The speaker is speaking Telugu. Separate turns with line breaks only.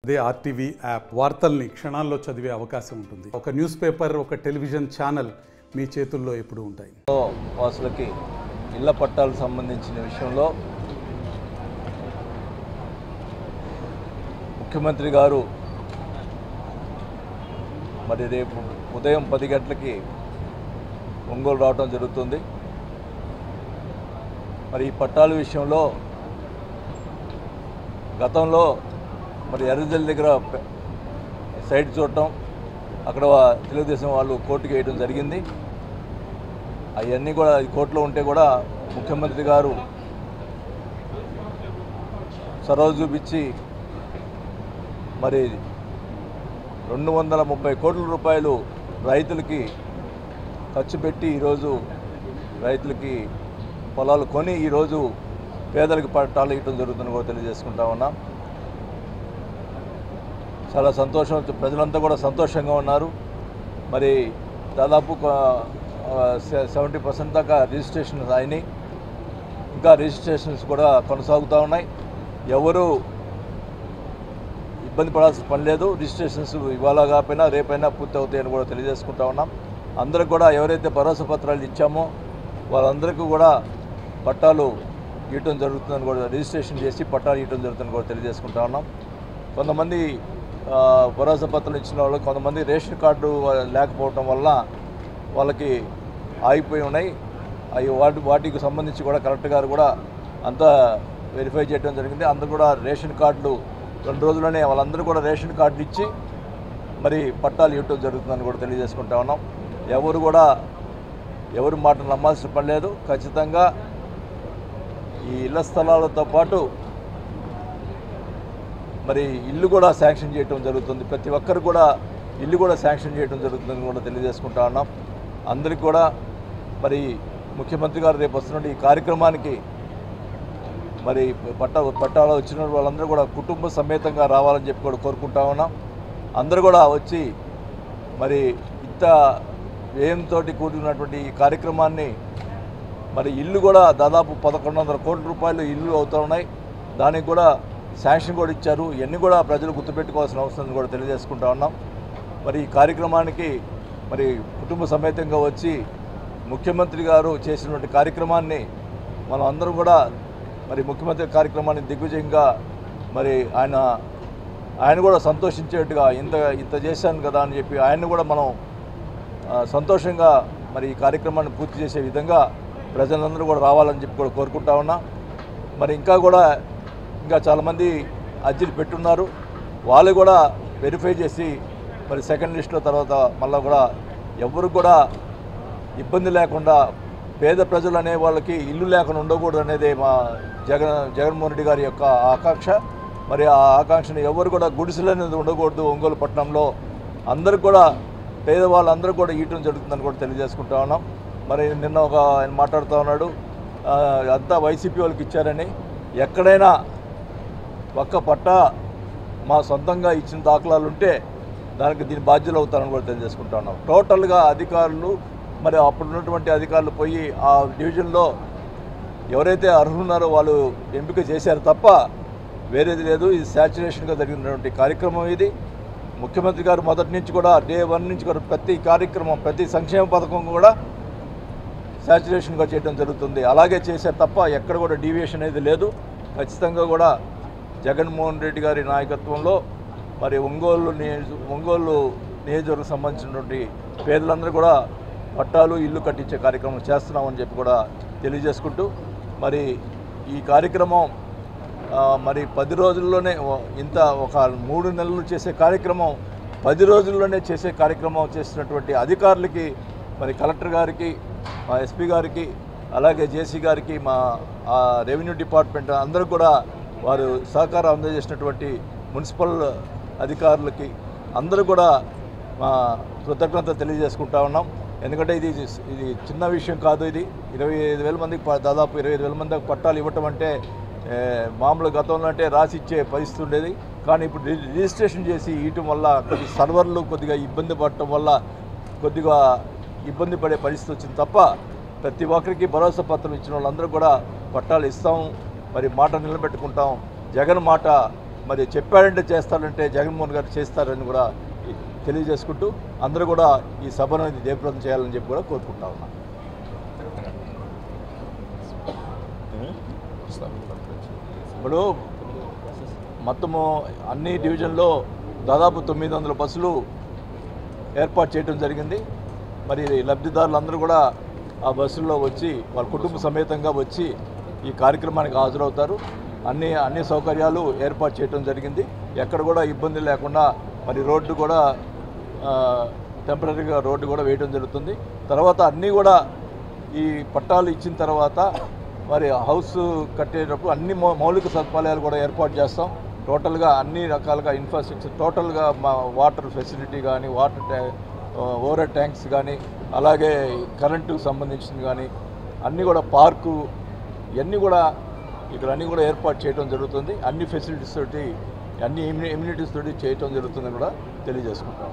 అదే ఆర్టీవీ యాప్ వార్తల్ని క్షణాల్లో చదివే అవకాశం ఉంటుంది. ఒక న్యూస్ పేపర్, ఒక టెలివిజన్ ఛానల్ మీ చేతుల్లో ఎప్పుడూ ఉంటాయి.
వాసులకి ఇళ్ల పట్టాలకు సంబంధించిన విషయంలో ముఖ్యమంత్రి గారు మరి రేపు ఉదయం 10 గంటలకి ఒంగోలు రావడం జరుగుతుంది. మరి ఈ పట్టాల విషయంలో గతంలో మరి ఎర్రజల్లి దగ్గర సైట్ చూడటం, అక్కడ తెలుగుదేశం వాళ్ళు కోర్టుకి వేయడం జరిగింది. అవన్నీ కూడా కోర్టులో ఉంటే కూడా ముఖ్యమంత్రి గారు చొరవ చూపించి మరి 230 కోట్ల రూపాయలు రైతులకి ఖర్చు పెట్టి ఈరోజు రైతులకి పొలాలు కొని ఈరోజు పేదలకు పట్టాలు ఇవ్వడం జరుగుతుందని కూడా తెలియజేసుకుంటా ఉన్నాం. చాలా సంతోషం, ప్రజలంతా కూడా సంతోషంగా ఉన్నారు. మరి దాదాపు 70% దాకా రిజిస్ట్రేషన్స్ అయినాయి, ఇంకా రిజిస్ట్రేషన్స్ కూడా కొనసాగుతూ ఉన్నాయి. ఎవరు ఇబ్బంది పడాల్సిన పని లేదు. రిజిస్ట్రేషన్స్ ఇవాళ కాకపోయినా రేపైనా పూర్తి అవుతాయని కూడా తెలియజేసుకుంటా ఉన్నాం. అందరికి కూడా ఎవరైతే భరోసా పత్రాలు ఇచ్చామో వాళ్ళందరికీ కూడా పట్టాలు ఇవ్వడం జరుగుతుందని కూడా, రిజిస్ట్రేషన్ చేసి పట్టాలు ఇవ్వడం జరుగుతుందని కూడా తెలియజేసుకుంటా ఉన్నాం. కొంతమంది భరోసా పత్రాలు ఇచ్చిన వాళ్ళు, కొంతమంది రేషన్ కార్డు లేకపోవటం వల్ల వాళ్ళకి ఆగిపోయి ఉన్నాయి. అవి వాటికి సంబంధించి కూడా కలెక్టర్ గారు కూడా అంతా వెరిఫై చేయడం జరిగింది. అందరూ కూడా రేషన్ కార్డులు 2 రోజుల్లోనే వాళ్ళందరూ కూడా రేషన్ కార్డులు ఇచ్చి మరి పట్టాలు ఇవ్వటం జరుగుతుందని కూడా తెలియజేసుకుంటా ఉన్నాం. ఎవరు మాట నమ్మాల్సిన పని లేదు. ఖచ్చితంగా ఈ ఇళ్ల స్థలాలతో పాటు మరి ఇల్లు కూడా శాంక్షన్ చేయడం జరుగుతుంది. ప్రతి ఒక్కరు కూడా ఇల్లు కూడా శాంక్షన్ చేయడం జరుగుతుందని కూడా తెలియజేసుకుంటా ఉన్నాం. అందరికీ కూడా మరి ముఖ్యమంత్రి గారు రేపు వస్తున్న ఈ కార్యక్రమానికి మరి పట్టాలు వచ్చిన వాళ్ళందరూ కూడా కుటుంబ సమేతంగా రావాలని చెప్పి కూడా కోరుకుంటా ఉన్నాం. అందరూ కూడా వచ్చి మరి ఇంత వ్యయంతో కూడినటువంటి ఈ కార్యక్రమాన్ని, మరి ఇల్లు కూడా దాదాపు 1100 కోట్ల రూపాయలు ఇల్లు అవుతూ ఉన్నాయి. దానికి కూడా శాంక్షన్ కూడా ఇచ్చారు. ఇవన్నీ కూడా ప్రజలు గుర్తుపెట్టుకోవాల్సిన అవసరం కూడా తెలియజేసుకుంటా ఉన్నాం. మరి ఈ కార్యక్రమానికి మరి కుటుంబ సమేతంగా వచ్చి ముఖ్యమంత్రి గారు చేసినటువంటి కార్యక్రమాన్ని మనం అందరం కూడా మరి ముఖ్యమంత్రి కార్యక్రమాన్ని దిగ్విజయంగా మరి ఆయన కూడా సంతోషించేట్టుగా ఇంత చేశాను కదా అని చెప్పి ఆయన్ని కూడా మనం సంతోషంగా మరి ఈ కార్యక్రమాన్ని పూర్తి చేసే విధంగా ప్రజలందరూ కూడా రావాలని చెప్పి కూడా కోరుకుంటా ఉన్నా. మరి ఇంకా చాలామంది అర్జీలు పెట్టున్నారు. వాళ్ళు కూడా వెరిఫై చేసి మరి సెకండ్ లిస్టులో తర్వాత మళ్ళీ కూడా ఎవరు కూడా ఇబ్బంది లేకుండా పేద ప్రజలు అనే వాళ్ళకి ఇల్లు లేకుండా ఉండకూడదు అనేది మా జగన్మోహన్ రెడ్డి గారి యొక్క ఆకాంక్ష. మరి ఆ ఆకాంక్షను ఎవరు కూడా గుడిసెలు అనేది ఉండకూడదు. ఒంగోలు పట్టణంలో అందరికి కూడా పేదవాళ్ళందరూ కూడా ఇవ్వడం జరుగుతుందని కూడా తెలియజేసుకుంటా ఉన్నాం. మరి నిన్న ఆయన మాట్లాడుతూ ఉన్నాడు, అంతా వైసీపీ వాళ్ళకి ఇచ్చారని. ఎక్కడైనా ఒక్క పట్టా మా సొంతంగా ఇచ్చిన దాఖలాలు ఉంటే దానికి దీని బాధ్యులు అవుతారని కూడా తెలియజేసుకుంటా ఉన్నాం. టోటల్గా అధికారులు మరి అప్పుడున్నటువంటి అధికారులు పోయి ఆ డివిజన్లో ఎవరైతే అర్హులున్నారో వాళ్ళు ఎంపిక చేశారు తప్ప వేరేది లేదు. ఇది శాచ్యురేషన్గా జరిగినటువంటి కార్యక్రమం. ఇది ముఖ్యమంత్రి గారు మొదటి నుంచి కూడా డే 1 నుంచి కూడా ప్రతి కార్యక్రమం, ప్రతి సంక్షేమ పథకం కూడా శాచ్యురేషన్గా చేయడం జరుగుతుంది. అలాగే చేశారు తప్ప ఎక్కడ కూడా డీవియేషన్ అనేది లేదు. ఖచ్చితంగా కూడా జగన్మోహన్ రెడ్డి గారి నాయకత్వంలో మరి ఒంగోలు నియోజకవర్గం సంబంధించినటువంటి పేదలందరూ కూడా పట్టాలు, ఇల్లు కట్టించే కార్యక్రమం చేస్తున్నామని చెప్పి కూడా తెలియజేసుకుంటూ మరి ఈ కార్యక్రమం మరి 10 రోజుల్లోనే ఒక 3 నెలలు చేసే కార్యక్రమం 10 రోజుల్లోనే చేసే కార్యక్రమం చేసినటువంటి అధికారులకి, మరి కలెక్టర్ గారికి, మా ఎస్పీ గారికి, అలాగే జేసీ గారికి, మా రెవెన్యూ డిపార్ట్మెంట్ అందరూ కూడా వారు సహకారం అందజేసినటువంటి మున్సిపల్ అధికారులకి అందరూ కూడా మా కృతజ్ఞత తెలియజేసుకుంటా ఉన్నాం. ఎందుకంటే ఇది చిన్న విషయం కాదు. ఇది 25,000 మందికి దాదాపు 25,000 మందికి పట్టాలు ఇవ్వటం అంటే మామూలు గతంలో అంటే రాసి ఇచ్చే పరిస్థితి ఉండేది. కానీ ఇప్పుడు రిజిస్ట్రేషన్ చేసి ఇవ్వటం వల్ల సర్వర్లు కొద్దిగా ఇబ్బంది పడటం వల్ల కొద్దిగా ఇబ్బంది పడే పరిస్థితి వచ్చింది తప్ప ప్రతి ఒక్కరికి భరోసా పత్రం ఇచ్చిన వాళ్ళందరూ కూడా పట్టాలు ఇస్తాం, మరి మాట నిలబెట్టుకుంటాం. జగన్ మాట మరి చెప్పాడంటే చేస్తాడంటే జగన్మోహన్ గారు చేస్తారని కూడా తెలియజేసుకుంటూ అందరూ కూడా ఈ సభను జయప్రదం చేయాలని చెప్పి కూడా కోరుకుంటా ఉన్నాను. ఇప్పుడు మొత్తము అన్ని డివిజన్లో దాదాపు 900 బస్సులు ఏర్పాటు చేయడం జరిగింది. మరి లబ్ధిదారులందరూ కూడా ఆ బస్సుల్లో వచ్చి వాళ్ళ కుటుంబ సమేతంగా వచ్చి ఈ కార్యక్రమానికి హాజరవుతారు. అన్ని సౌకర్యాలు ఏర్పాటు చేయడం జరిగింది. ఎక్కడ కూడా ఇబ్బంది లేకుండా మరి రోడ్డు కూడా టెంపరీగా రోడ్డు కూడా వేయడం జరుగుతుంది. తర్వాత అన్నీ కూడా ఈ పట్టాలు ఇచ్చిన తర్వాత మరి హౌస్ కట్టేటప్పుడు అన్ని మౌలిక సదుపాయాలు కూడా ఏర్పాటు చేస్తాం. టోటల్గా అన్ని రకాలుగా ఇన్ఫ్రాస్ట్రక్చర్ టోటల్గా మా వాటర్ ఫెసిలిటీ కానీ ఓవర్ ట్యాంక్స్ కానీ అలాగే కరెంటుకు సంబంధించింది కానీ అన్నీ కూడా పార్కు ఇవన్నీ కూడా ఇక్కడ అన్నీ కూడా ఏర్పాటు చేయడం జరుగుతుంది. అన్ని ఫెసిలిటీస్ తోటి అన్ని ఇమ్యూనిటీస్ తోటి చేయడం జరుగుతుందని కూడా తెలియజేసుకుంటాం.